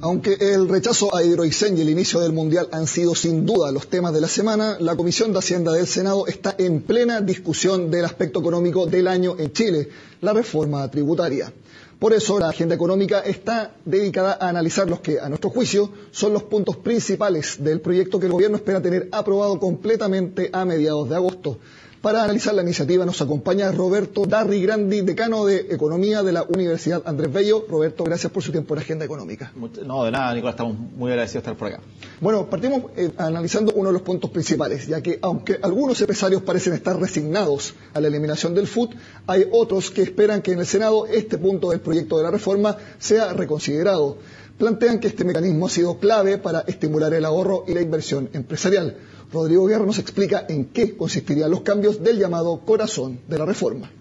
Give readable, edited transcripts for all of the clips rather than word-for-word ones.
Aunque el rechazo a Hidroicén y el inicio del Mundial han sido sin duda los temas de la semana, la Comisión de Hacienda del Senado está en plena discusión del aspecto económico del año en Chile, la reforma tributaria. Por eso la agenda económica está dedicada a analizar los que, a nuestro juicio, son los puntos principales del proyecto que el gobierno espera tener aprobado completamente a mediados de agosto. Para analizar la iniciativa nos acompaña Roberto Darri Grandi, decano de Economía de la Universidad Andrés Bello. Roberto, gracias por su tiempo en Agenda Económica. No, de nada, Nicolás, estamos muy agradecidos de estar por acá. Bueno, partimos analizando uno de los puntos principales, ya que aunque algunos empresarios parecen estar resignados a la eliminación del FUT, hay otros que esperan que en el Senado este punto del proyecto de la reforma sea reconsiderado. Plantean que este mecanismo ha sido clave para estimular el ahorro y la inversión empresarial. Rodrigo Guerra nos explica en qué consistirían los cambios del llamado corazón de la reforma.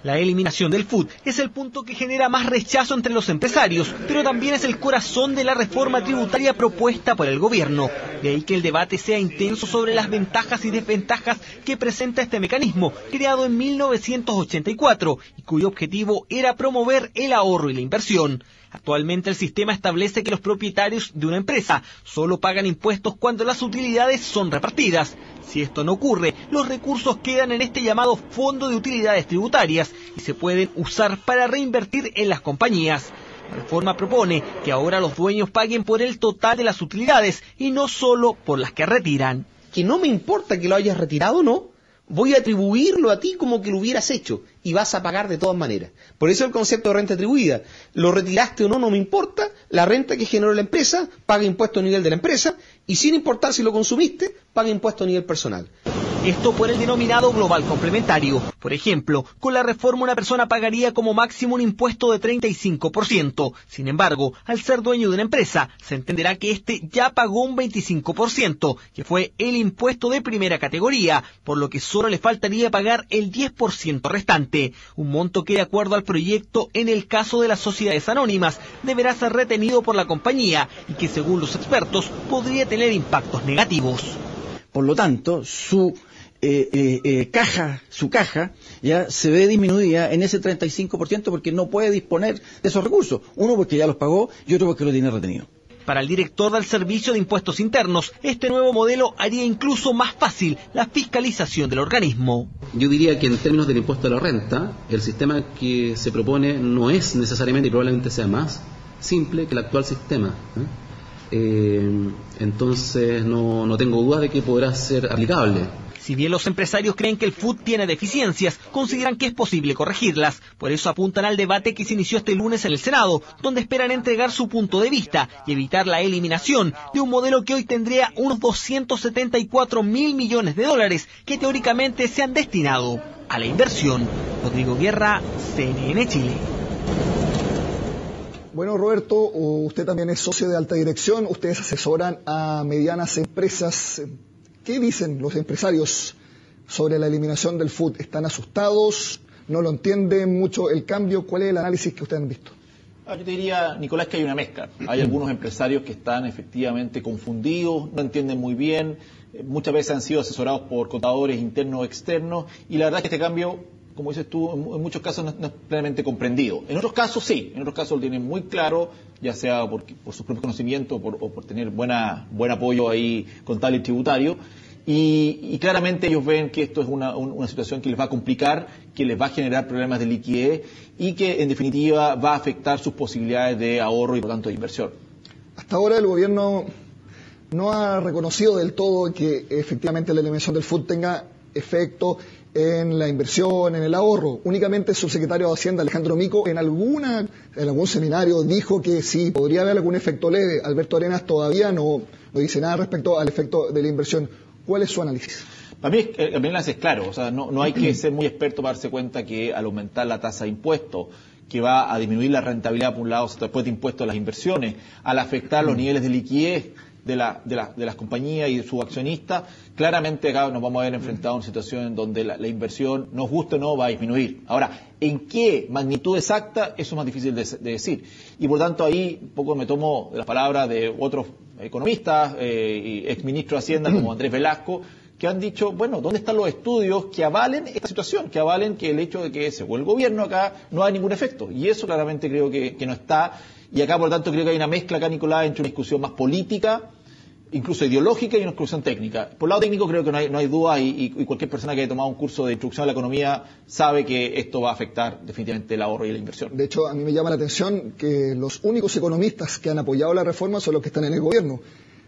La eliminación del FUT es el punto que genera más rechazo entre los empresarios, pero también es el corazón de la reforma tributaria propuesta por el gobierno. De ahí que el debate sea intenso sobre las ventajas y desventajas que presenta este mecanismo, creado en 1984, y cuyo objetivo era promover el ahorro y la inversión. Actualmente el sistema establece que los propietarios de una empresa solo pagan impuestos cuando las utilidades son repartidas. Si esto no ocurre, los recursos quedan en este llamado Fondo de Utilidades Tributarias y se pueden usar para reinvertir en las compañías. La reforma propone que ahora los dueños paguen por el total de las utilidades y no solo por las que retiran. Que no me importa que lo hayas retirado o no, voy a atribuirlo a ti como que lo hubieras hecho y vas a pagar de todas maneras. Por eso el concepto de renta atribuida. Lo retiraste o no, no me importa. La renta que generó la empresa paga impuesto a nivel de la empresa y sin importar si lo consumiste, paga impuesto a nivel personal. Esto por el denominado global complementario. Por ejemplo, con la reforma una persona pagaría como máximo un impuesto de 35%. Sin embargo, al ser dueño de una empresa, se entenderá que éste ya pagó un 25%, que fue el impuesto de primera categoría, por lo que solo le faltaría pagar el 10% restante. Un monto que, de acuerdo al proyecto, en el caso de las sociedades anónimas, deberá ser retenido por la compañía y que, según los expertos, podría tener impactos negativos. Por lo tanto, su caja ya se ve disminuida en ese 35% porque no puede disponer de esos recursos. Uno porque ya los pagó y otro porque lo tiene retenido. Para el director del Servicio de Impuestos Internos, este nuevo modelo haría incluso más fácil la fiscalización del organismo. Yo diría que en términos del impuesto a la renta, el sistema que se propone no es necesariamente y probablemente sea más simple que el actual sistema. Entonces no tengo duda de que podrá ser aplicable. Si bien los empresarios creen que el FUT tiene deficiencias, consideran que es posible corregirlas. Por eso apuntan al debate que se inició este lunes en el Senado, donde esperan entregar su punto de vista y evitar la eliminación de un modelo que hoy tendría unos 274.000 millones de dólares que teóricamente se han destinado a la inversión. Rodrigo Guerra, CNN Chile. Bueno, Roberto, usted también es socio de alta dirección, ustedes asesoran a medianas empresas. ¿Qué dicen los empresarios sobre la eliminación del FUT? ¿Están asustados? ¿No lo entienden mucho el cambio? ¿Cuál es el análisis que ustedes han visto? Yo te diría, Nicolás, que hay una mezcla. Hay algunos empresarios que están efectivamente confundidos, no entienden muy bien, muchas veces han sido asesorados por contadores internos o externos, y la verdad es que este cambio, como dices tú, en muchos casos no es plenamente comprendido. En otros casos sí, en otros casos lo tienen muy claro, ya sea por sus propios conocimientos o por tener buen apoyo ahí contable y tributario. Y claramente ellos ven que esto es una situación que les va a complicar, que les va a generar problemas de liquidez y que en definitiva va a afectar sus posibilidades de ahorro y por tanto de inversión. Hasta ahora el gobierno no ha reconocido del todo que efectivamente la eliminación del FUT tenga efecto en la inversión, en el ahorro. Únicamente el subsecretario de Hacienda, Alejandro Mico, en algún seminario dijo que sí, podría haber algún efecto leve. Alberto Arenas todavía no dice nada respecto al efecto de la inversión. ¿Cuál es su análisis? Para mí el análisis es claro, o sea, no hay que ser muy experto para darse cuenta que al aumentar la tasa de impuestos, que va a disminuir la rentabilidad por un lado después de impuestos a las inversiones, al afectar los niveles de liquidez de las compañías y de sus accionistas, claramente acá nos vamos a ver enfrentados a una situación en donde la inversión, nos guste o no, va a disminuir. Ahora, ¿en qué magnitud exacta? Eso es más difícil de decir. Y por tanto ahí un poco me tomo de las palabras de otros economistas y exministros de Hacienda como Andrés Velasco, que han dicho, bueno, ¿dónde están los estudios que avalen esta situación? Que avalen que el hecho de que según el gobierno acá no hay ningún efecto. Y eso claramente creo que no está. Y acá, por lo tanto, creo que hay una mezcla acá, Nicolás, entre una discusión más política, incluso ideológica, y una discusión técnica. Por el lado técnico creo que no hay duda, y cualquier persona que haya tomado un curso de introducción a la economía sabe que esto va a afectar definitivamente el ahorro y la inversión. De hecho, a mí me llama la atención que los únicos economistas que han apoyado la reforma son los que están en el gobierno.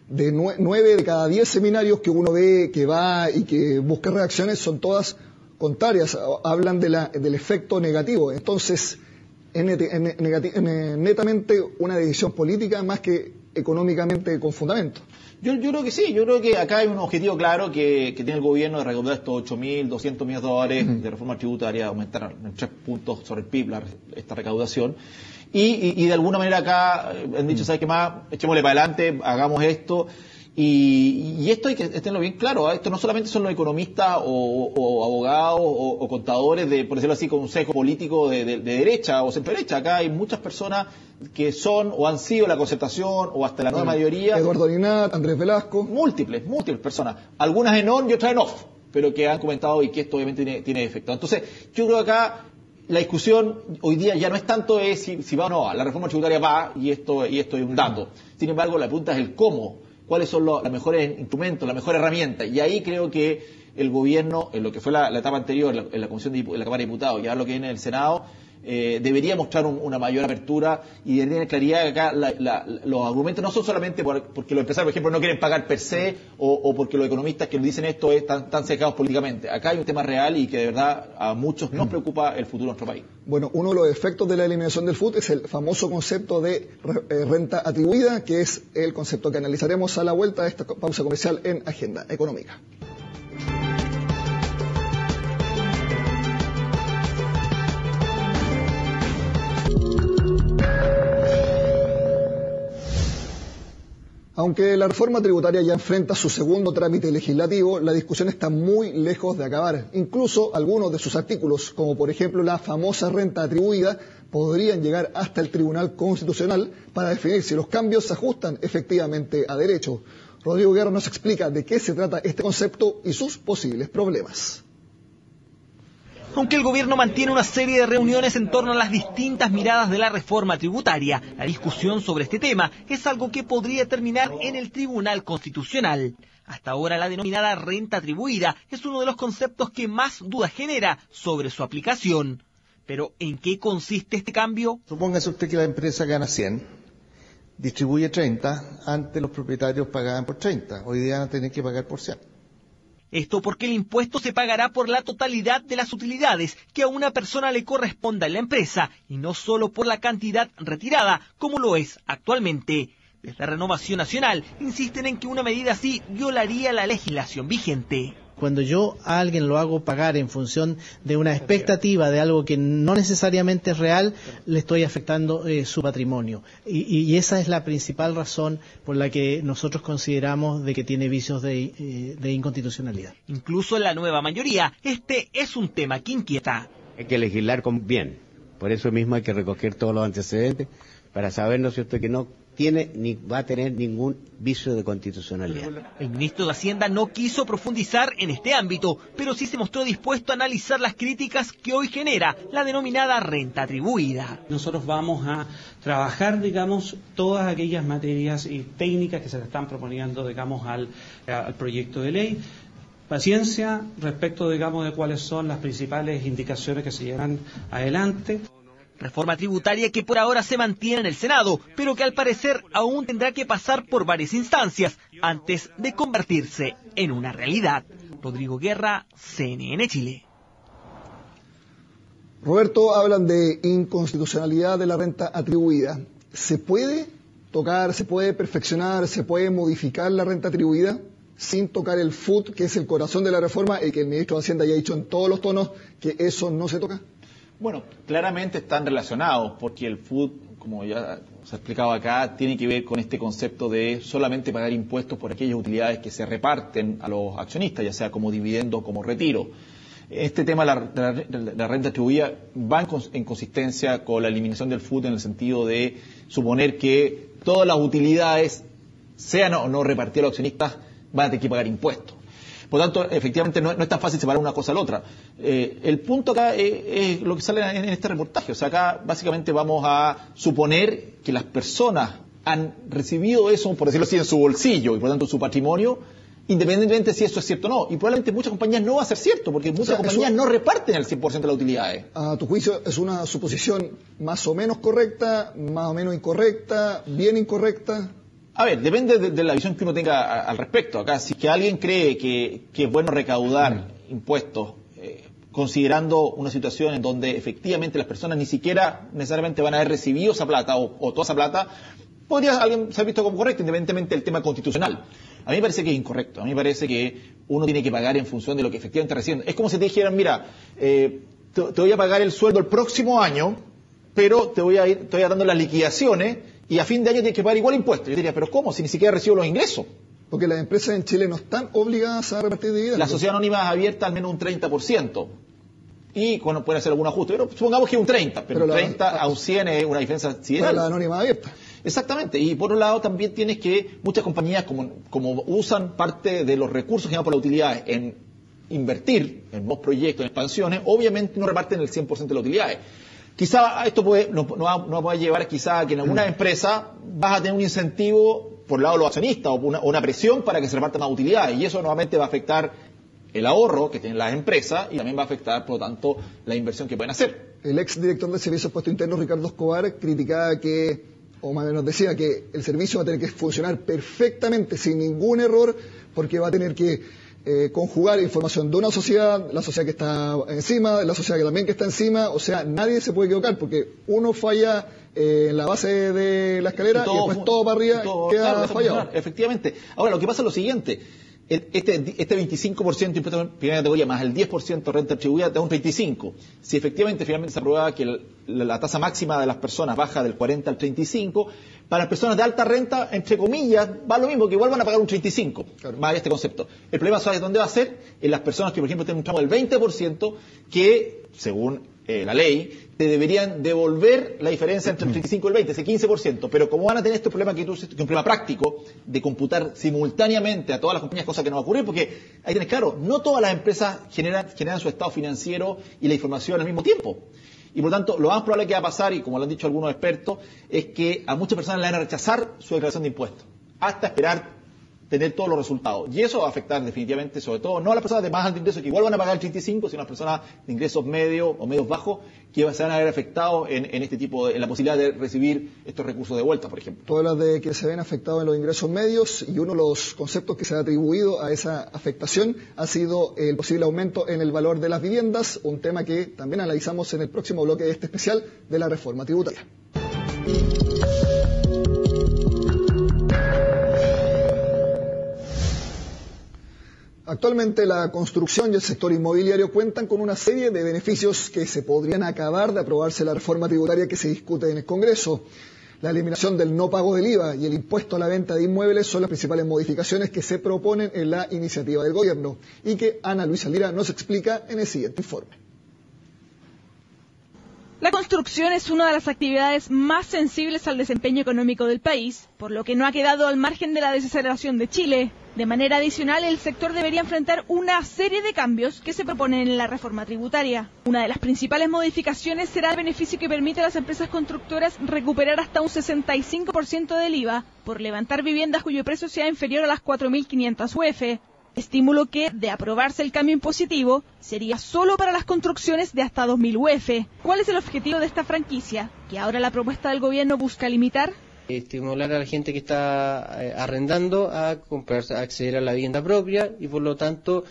De 9 de cada 10 seminarios que uno ve, que va y que busca reacciones, son todas contrarias, hablan del efecto negativo. Entonces, es netamente una decisión política más que económicamente con fundamento. Yo creo que sí, yo creo que acá hay un objetivo claro que tiene el gobierno de recaudar estos 8.200 millones de dólares de reforma tributaria, aumentar en 3 puntos sobre el PIB esta recaudación. Y de alguna manera acá han dicho, ¿sabes qué más? Echémosle para adelante, hagamos esto. Y esto hay que tenerlo bien claro, ¿eh? Esto no solamente son los economistas o abogados o contadores de, por decirlo así, consejo político de derecha o centro derecha. Acá hay muchas personas que son o han sido la Concertación o hasta la nueva mayoría. Eduardo Arinat, Andrés Velasco. Múltiples personas. Algunas en on y otras en off, pero que han comentado y que esto obviamente tiene efecto. Entonces, yo creo que acá la discusión hoy día ya no es tanto si va o no va. La reforma tributaria va y esto es un dato. Sin embargo, la pregunta es el cómo. ¿Cuáles son los mejores instrumentos, las mejores herramientas? Y ahí creo que el gobierno, en lo que fue la etapa anterior, en la Comisión de la Cámara de Diputados y ahora lo que viene en el Senado, debería mostrar una mayor apertura y debería tener claridad que acá los argumentos no son solamente porque los empresarios, por ejemplo, no quieren pagar per se o porque los economistas que nos dicen esto están secados políticamente. Acá hay un tema real y que de verdad a muchos nos preocupa el futuro de nuestro país. Bueno, uno de los efectos de la eliminación del FUT es el famoso concepto de renta atribuida, que es el concepto que analizaremos a la vuelta de esta pausa comercial en Agenda Económica. Aunque la reforma tributaria ya enfrenta su segundo trámite legislativo, la discusión está muy lejos de acabar. Incluso algunos de sus artículos, como por ejemplo la famosa renta atribuida, podrían llegar hasta el Tribunal Constitucional para definir si los cambios se ajustan efectivamente a derecho. Rodrigo Guerra nos explica de qué se trata este concepto y sus posibles problemas. Aunque el gobierno mantiene una serie de reuniones en torno a las distintas miradas de la reforma tributaria, la discusión sobre este tema es algo que podría terminar en el Tribunal Constitucional. Hasta ahora la denominada renta atribuida es uno de los conceptos que más dudas genera sobre su aplicación. Pero, ¿en qué consiste este cambio? Supóngase usted que la empresa gana 100, distribuye 30, antes los propietarios pagaban por 30, hoy día van a tener que pagar por 100. Esto porque el impuesto se pagará por la totalidad de las utilidades que a una persona le corresponda en la empresa y no solo por la cantidad retirada, como lo es actualmente. Desde Renovación Nacional insisten en que una medida así violaría la legislación vigente. Cuando yo a alguien lo hago pagar en función de una expectativa de algo que no necesariamente es real, le estoy afectando su patrimonio. Y esa es la principal razón por la que nosotros consideramos de que tiene vicios de inconstitucionalidad. Incluso en la nueva mayoría, este es un tema que inquieta. Hay que legislar bien. Por eso mismo hay que recoger todos los antecedentes para saber, ¿no es cierto?, que no tiene ni va a tener ningún vicio de constitucionalidad. El ministro de Hacienda no quiso profundizar en este ámbito, pero sí se mostró dispuesto a analizar las críticas que hoy genera la denominada renta atribuida. Nosotros vamos a trabajar, digamos, todas aquellas materias y técnicas que se le están proponiendo, digamos, al proyecto de ley. Paciencia respecto, digamos, de cuáles son las principales indicaciones que se llevan adelante. Reforma tributaria que por ahora se mantiene en el Senado, pero que al parecer aún tendrá que pasar por varias instancias antes de convertirse en una realidad. Rodrigo Guerra, CNN Chile. Roberto, hablan de inconstitucionalidad de la renta atribuida. ¿Se puede tocar, se puede perfeccionar, se puede modificar la renta atribuida sin tocar el FUT, que es el corazón de la reforma y que el ministro de Hacienda ya ha dicho en todos los tonos que eso no se toca? Bueno, claramente están relacionados, porque el FUT, como ya se ha explicado acá, tiene que ver con este concepto de solamente pagar impuestos por aquellas utilidades que se reparten a los accionistas, ya sea como dividendo o como retiro. Este tema de la renta atribuida va en consistencia con la eliminación del FUT en el sentido de suponer que todas las utilidades, sean o no repartidas a los accionistas, van a tener que pagar impuestos. Por lo tanto, efectivamente no es tan fácil separar una cosa de la otra. El punto acá es lo que sale en este reportaje. O sea, acá básicamente vamos a suponer que las personas han recibido eso, por decirlo así, en su bolsillo y por lo tanto en su patrimonio, independientemente de si eso es cierto o no. Y probablemente muchas compañías no va a ser cierto, porque muchas compañías no reparten el 100% de las utilidades. A tu juicio, ¿es una suposición más o menos correcta, más o menos incorrecta, bien incorrecta? A ver, depende de la visión que uno tenga al respecto. Acá, si que alguien cree que es bueno recaudar impuestos, considerando una situación en donde efectivamente las personas ni siquiera necesariamente van a haber recibido esa plata o toda esa plata, podría alguien ser visto como correcto, independientemente del tema constitucional. A mí me parece que es incorrecto. A mí me parece que uno tiene que pagar en función de lo que efectivamente recibe. Es como si te dijeran, mira, te voy a pagar el sueldo el próximo año, pero te voy a dando las liquidaciones y a fin de año tienes que pagar igual impuestos. Yo diría, pero ¿cómo? Si ni siquiera recibo los ingresos. Porque las empresas en Chile no están obligadas a repartir dividendos. La sociedad anónima es abierta al menos un 30%. Y bueno, pueden hacer algún ajuste. Pero supongamos que un 30%, pero un 30 a un 100 es una diferencia sideral. Para la anónima abierta. Exactamente, y por otro lado también tienes que muchas compañías como usan parte de los recursos generados por las utilidades en invertir en nuevos proyectos, en expansiones, obviamente no reparten el 100% de las utilidades. Quizá esto nos va a llevar quizá a que en algunas empresas vas a tener un incentivo por el lado de los accionistas o una presión para que se repartan más utilidades y eso nuevamente va a afectar el ahorro que tienen las empresas y también va a afectar, por lo tanto, la inversión que pueden hacer. El ex director del Servicio de Impuestos Internos, Ricardo Escobar, criticaba o más o menos decía que el servicio va a tener que funcionar perfectamente, sin ningún error, porque va a tener que conjugar información de una sociedad, la sociedad que está encima, la sociedad que también que está encima, o sea, nadie se puede equivocar, porque uno falla en la base de la escalera y después todo para arriba queda fallado. Efectivamente. Ahora, lo que pasa es lo siguiente. Este 25% de impuestos de primera categoría más el 10% de renta atribuida da un 35%. Si efectivamente finalmente se aprueba que la tasa máxima de las personas baja del 40 al 35%, para las personas de alta renta, entre comillas, va lo mismo, que igual van a pagar un 35%, claro. Más este concepto. El problema, ¿sabes dónde va a ser? En las personas que, por ejemplo, tienen un tramo del 20%, que, según la ley, te deberían devolver la diferencia entre el 35 y el 20, ese 15%, pero como van a tener este problema que es un problema práctico de computar simultáneamente a todas las compañías, cosa que no va a ocurrir, porque ahí tienes claro, no todas las empresas generan su estado financiero y la información al mismo tiempo. Y por lo tanto, lo más probable que va a pasar, y como lo han dicho algunos expertos, es que a muchas personas le van a rechazar su declaración de impuestos, hasta esperar tener todos los resultados. Y eso va a afectar definitivamente, sobre todo, no a las personas de más alto ingreso, que igual van a pagar el 35, sino a las personas de ingresos medios o medios bajos, que se van a ver afectados en este tipo en la posibilidad de recibir estos recursos de vuelta, por ejemplo. Tú hablas de que se ven afectados en los ingresos medios, y uno de los conceptos que se ha atribuido a esa afectación ha sido el posible aumento en el valor de las viviendas, un tema que también analizamos en el próximo bloque de este especial de la reforma tributaria. Actualmente la construcción y el sector inmobiliario cuentan con una serie de beneficios que se podrían acabar de aprobarse la reforma tributaria que se discute en el Congreso. La eliminación del no pago del IVA y el impuesto a la venta de inmuebles son las principales modificaciones que se proponen en la iniciativa del Gobierno y que Ana Luisa Lira nos explica en el siguiente informe. La construcción es una de las actividades más sensibles al desempeño económico del país, por lo que no ha quedado al margen de la desaceleración de Chile. De manera adicional, el sector debería enfrentar una serie de cambios que se proponen en la reforma tributaria. Una de las principales modificaciones será el beneficio que permite a las empresas constructoras recuperar hasta un 65% del IVA por levantar viviendas cuyo precio sea inferior a las 4.500 UF. Estímulo que, de aprobarse el cambio impositivo, sería solo para las construcciones de hasta 2.000 UF. ¿Cuál es el objetivo de esta franquicia, que ahora la propuesta del gobierno busca limitar? Estimular a la gente que está arrendando a comprarse, a acceder a la vivienda propia y por lo tanto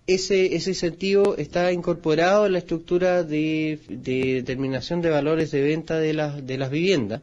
ese incentivo está incorporado en la estructura de determinación de valores de venta de las viviendas.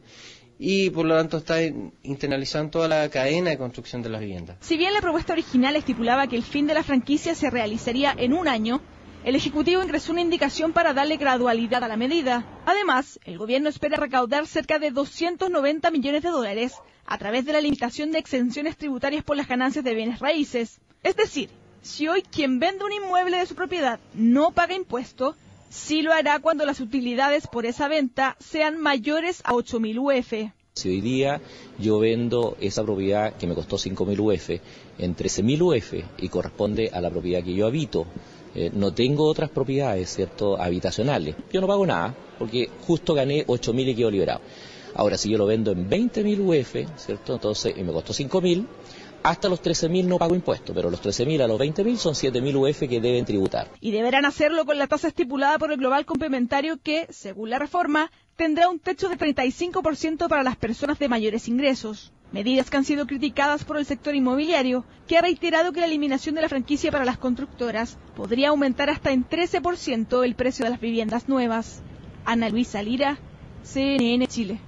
Y por lo tanto está internalizando toda la cadena de construcción de las viviendas. Si bien la propuesta original estipulaba que el fin de la franquicia se realizaría en un año, el Ejecutivo ingresó una indicación para darle gradualidad a la medida. Además, el gobierno espera recaudar cerca de 290 millones de dólares a través de la limitación de exenciones tributarias por las ganancias de bienes raíces. Es decir, si hoy quien vende un inmueble de su propiedad no paga impuesto, sí lo hará cuando las utilidades por esa venta sean mayores a 8.000 UF. Si hoy día yo vendo esa propiedad que me costó 5.000 UF en 13.000 UF y corresponde a la propiedad que yo habito, no tengo otras propiedades, ¿cierto?, habitacionales, yo no pago nada porque justo gané 8.000 y quedo liberado. Ahora, si yo lo vendo en 20.000 UF, ¿cierto?, entonces y me costó 5.000, hasta los 13.000 no pago impuestos, pero los 13.000 a los 20.000 son 7.000 UF que deben tributar. Y deberán hacerlo con la tasa estipulada por el global complementario que, según la reforma, tendrá un techo de 35% para las personas de mayores ingresos. Medidas que han sido criticadas por el sector inmobiliario, que ha reiterado que la eliminación de la franquicia para las constructoras podría aumentar hasta en 13% el precio de las viviendas nuevas. Ana Luisa Lira, CNN Chile.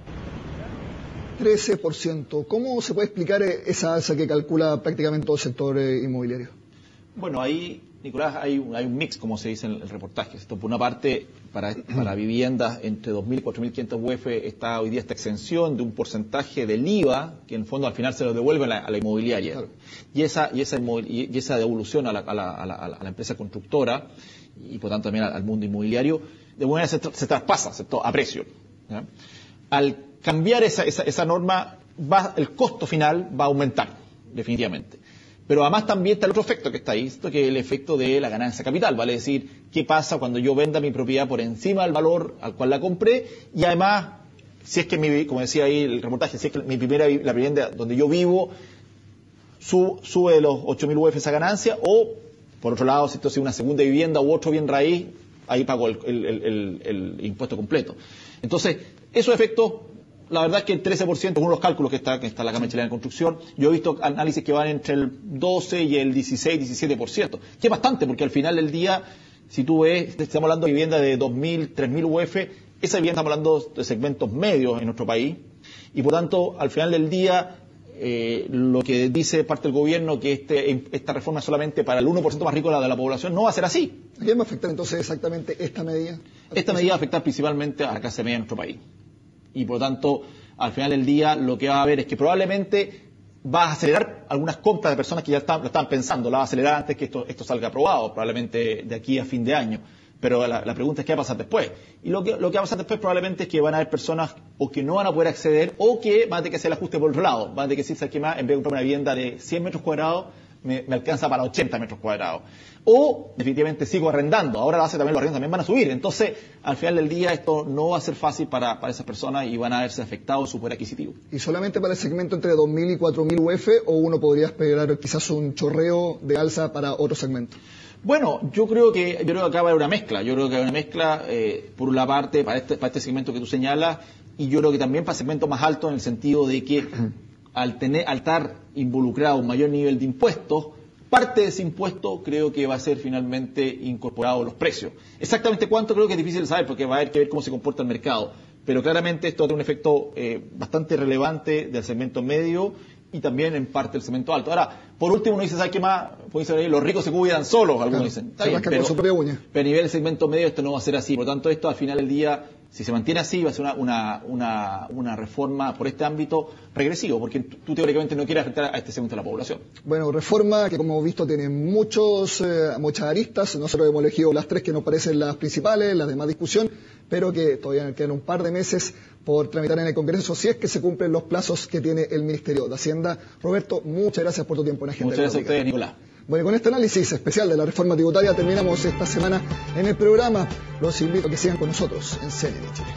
13%. ¿Cómo se puede explicar esa alza que calcula prácticamente todo el sector inmobiliario? Bueno, ahí, Nicolás, hay un mix, como se dice en el reportaje. Esto, por una parte, para viviendas entre 2.000 y 4.500 UF está hoy día esta exención de un porcentaje del IVA, que en el fondo al final se lo devuelve a la inmobiliaria. Claro. Y esa devolución a la empresa constructora, y por tanto también al mundo inmobiliario, de alguna manera se traspasa, ¿cierto?, a precio, ¿ya? Al cambiar esa norma, el costo final va a aumentar, definitivamente. Pero además también está el otro efecto que está ahí, que es el efecto de la ganancia capital, vale decir, ¿qué pasa cuando yo venda mi propiedad por encima del valor al cual la compré? Y además, si es que, como decía ahí el reportaje, si es que la vivienda donde yo vivo sube los 8.000 UF esa ganancia, o por otro lado, si esto es una segunda vivienda u otro bien raíz, ahí pago el impuesto completo. Entonces, esos efectos, la verdad es que el 13% es uno de los cálculos que está la Cámara Chilena de Construcción. Yo he visto análisis que van entre el 12 y el 16, 17%, que es bastante, porque al final del día, si tú ves, estamos hablando de vivienda de 2.000, 3.000 UF, esa vivienda estamos hablando de segmentos medios en nuestro país, y por tanto, al final del día, lo que dice parte del gobierno, que esta reforma es solamente para el 1% más rico de la población, no va a ser así. ¿A quién va a afectar entonces exactamente esta medida? Esta medida va a afectar principalmente a la clase media de nuestro país. Y por lo tanto, al final del día, lo que va a haber es que probablemente va a acelerar algunas compras de personas que ya lo estaban pensando, la va a acelerar antes que esto salga aprobado, probablemente de aquí a fin de año. Pero la pregunta es qué va a pasar después. Y lo que va a pasar después probablemente es que van a haber personas o que no van a poder acceder o que van a tener que hacer el ajuste por otro lado. Van a tener que decir, ¿sabes qué más? En vez de comprar una vivienda de 100 metros cuadrados, me alcanza para 80 metros cuadrados. O definitivamente sigo arrendando. Ahora los arriendos también van a subir. Entonces, al final del día, esto no va a ser fácil para esas personas y van a verse afectados su poder adquisitivo. ¿Y solamente para el segmento entre 2.000 y 4.000 UF o uno podría esperar quizás un chorreo de alza para otro segmento? Bueno, yo creo que acá va a haber una mezcla. Yo creo que hay una mezcla, por una parte, para este segmento que tú señalas, y yo creo que también para segmentos más altos, en el sentido de que al estar involucrado un mayor nivel de impuestos, parte de ese impuesto creo que va a ser finalmente incorporado a los precios. Exactamente cuánto creo que es difícil saber, porque va a haber que ver cómo se comporta el mercado. Pero claramente esto tiene un efecto bastante relevante del segmento medio y también en parte del segmento alto. Ahora, por último, uno dice, ¿sabes qué más? Puede ser ahí, los ricos se cuidan solos, algunos dicen. Está bien, pero a nivel del segmento medio esto no va a ser así. Por lo tanto, esto al final del día, si se mantiene así, va a ser una reforma por este ámbito regresivo, porque tú teóricamente no quieres afectar a este segmento de la población. Bueno, reforma que como hemos visto tiene muchas aristas. Nosotros hemos elegido las tres que nos parecen las principales, las de más discusión, pero que todavía quedan un par de meses por tramitar en el Congreso, si es que se cumplen los plazos que tiene el Ministerio de Hacienda. Roberto, muchas gracias por tu tiempo en Agenda. Muchas gracias a ustedes, Nicolás. Bueno, con este análisis especial de la reforma tributaria terminamos esta semana en el programa. Los invito a que sigan con nosotros en CNN Chile.